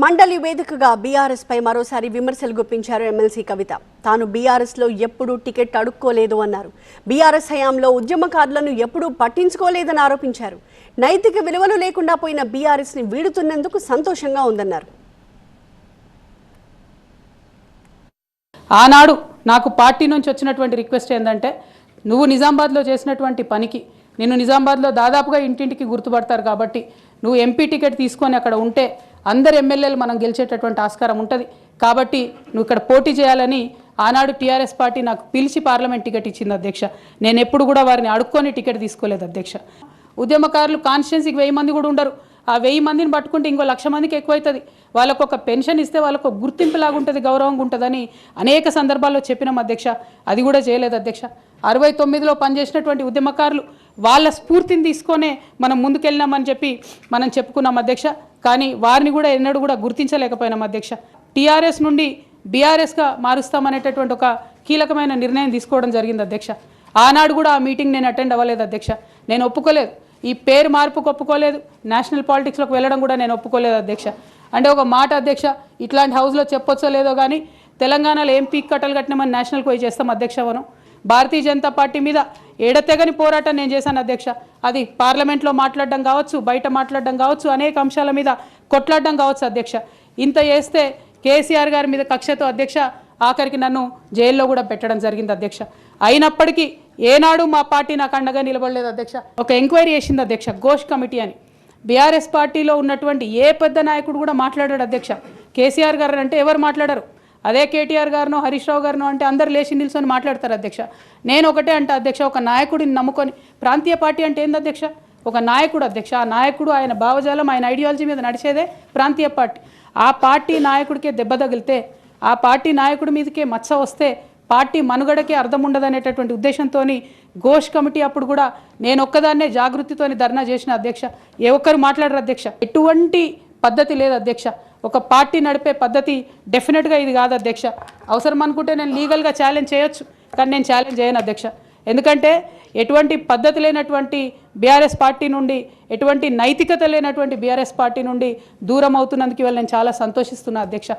మండలి వేదికగా బీఆర్ఎస్ పై మరోసారి విమర్శలు గుప్పించారు ఎమ్మెల్సీ కవిత. తాను బీఆర్ఎస్ లో ఎప్పుడూ టికెట్ అడుక్కోలేదు అన్నారు. బీఆర్ఎస్ హయాంలో ఉద్యమకారులను ఎప్పుడూ పట్టించుకోలేదని ఆరోపించారు. నైతిక విలువలు లేకుండా పోయిన బీఆర్ఎస్ ని వీడుతున్నందుకు సంతోషంగా ఉందన్నారు. ఆనాడు నాకు పార్టీ నుంచి వచ్చినటువంటి రిక్వెస్ట్ ఏంటంటే, నువ్వు నిజామాబాద్లో చేసినటువంటి పనికి నిన్ను నిజామాబాద్లో దాదాపుగా ఇంటింటికి గుర్తుపడతారు కాబట్టి నువ్వు ఎంపీ టికెట్ తీసుకొని అక్కడ ఉంటే అందరు ఎమ్మెల్యేలు మనం గెలిచేటటువంటి ఆస్కారం ఉంటుంది కాబట్టి నువ్వు ఇక్కడ పోటీ చేయాలని ఆనాడు టీఆర్ఎస్ పార్టీ నాకు పిలిచి పార్లమెంట్ టికెట్ ఇచ్చింది అధ్యక్ష. నేను ఎప్పుడు కూడా వారిని అడుక్కొని టికెట్ తీసుకోలేదు అధ్యక్ష. ఉద్యమకారులు కాన్స్టిట్యున్సీకి 1000 మంది కూడా ఉండరు. ఆ 1000 మందిని పట్టుకుంటే ఇంకో 1,00,000 మందికి ఎక్కువైతుంది. వాళ్ళకు ఒక పెన్షన్ ఇస్తే వాళ్ళకు గుర్తింపులాగా ఉంటుంది, గౌరవంగా ఉంటుందని అనేక సందర్భాల్లో చెప్పినాం అధ్యక్ష. అది కూడా చేయలేదు అధ్యక్ష. 69లో పనిచేసినటువంటి ఉద్యమకారులు వాళ్ళ స్ఫూర్తిని తీసుకొనే మనం ముందుకెళ్ళినామని చెప్పి మనం చెప్పుకున్నాం అధ్యక్ష. కానీ వారిని కూడా ఎన్నడూ కూడా గుర్తించలేకపోయినాం అధ్యక్ష. టీఆర్ఎస్ నుండి బీఆర్ఎస్గా మారుస్తామనేటటువంటి ఒక కీలకమైన నిర్ణయం తీసుకోవడం జరిగింది అధ్యక్ష. ఆనాడు కూడా ఆ మీటింగ్ నేను అటెండ్ అవ్వలేదు అధ్యక్ష. నేను ఒప్పుకోలేదు, ఈ పేరు మార్పుకు ఒప్పుకోలేదు, నేషనల్ పాలిటిక్స్లోకి వెళ్ళడం కూడా నేను ఒప్పుకోలేదు అధ్యక్ష. అంటే ఒక మాట అధ్యక్ష, ఇట్లాంటి హౌస్లో చెప్పొచ్చో లేదో కానీ తెలంగాణలో ఏం పీక్ కట్టలు కట్టినామని నేషనల్కి పోయి చేస్తాం అధ్యక్ష. మనం భారతీయ జనతా పార్టీ మీద ఎడతెగని పోరాటం నేను చేశాను అధ్యక్ష. అది పార్లమెంట్లో మాట్లాడడం కావచ్చు, బయట మాట్లాడడం కావచ్చు, అనేక అంశాల మీద కొట్లాడడం కావచ్చు అధ్యక్ష. ఇంత చేస్తే కేసీఆర్ గారి మీద కక్షతో అధ్యక్ష ఆఖరికి నన్ను జైల్లో కూడా పెట్టడం జరిగింది అధ్యక్ష. అయినప్పటికీ ఏనాడు మా పార్టీ నాకు అండగా నిలబడలేదు అధ్యక్ష. ఒక ఎంక్వైరీ చేసింది అధ్యక్ష, ఘోష్ కమిటీ అని. బీఆర్ఎస్ పార్టీలో ఉన్నటువంటి ఏ పెద్ద నాయకుడు కూడా మాట్లాడాడు అధ్యక్ష. కేసీఆర్ గారు అంటే ఎవరు మాట్లాడారు? అదే కేటీఆర్ గారినో హరీష్ రావు గారినో అంటే అందరు లేచి నిల్చొని మాట్లాడతారు అధ్యక్ష. నేను ఒకటే అంటే అధ్యక్ష, ఒక నాయకుడిని నమ్ముకొని ప్రాంతీయ పార్టీ అంటే ఏంది అధ్యక్ష? ఒక నాయకుడు అధ్యక్ష. ఆ నాయకుడు ఆయన భావజాలం, ఆయన ఐడియాలజీ మీద నడిచేదే ప్రాంతీయ పార్టీ. ఆ పార్టీ నాయకుడికే దెబ్బ తగిలితే, ఆ పార్టీ నాయకుడి మీదకే మచ్చ వస్తే పార్టీ మనుగడకే అర్థం ఉండదనేటటువంటి ఉద్దేశంతో ఘోష్ కమిటీ అప్పుడు కూడా నేను ఒక్కదాన్నే జాగృతితోని ధర్నా చేసిన అధ్యక్ష. ఏ ఒక్కరు మాట్లాడరు అధ్యక్ష. ఎటువంటి పద్ధతి లేదు అధ్యక్ష. ఒక పార్టీ నడిపే పద్ధతి డెఫినెట్గా ఇది కాదు అధ్యక్ష. అవసరం అనుకుంటే నేను లీగల్గా ఛాలెంజ్ చేయొచ్చు, కానీ నేను ఛాలెంజ్ చేయను అధ్యక్ష. ఎందుకంటే ఎటువంటి పద్ధతి లేనటువంటి బీఆర్ఎస్ పార్టీ నుండి, ఎటువంటి నైతికత లేనటువంటి బీఆర్ఎస్ పార్టీ నుండి దూరం అవుతున్నందుకు ఇవాళ నేను చాలా సంతోషిస్తున్నా అధ్యక్ష.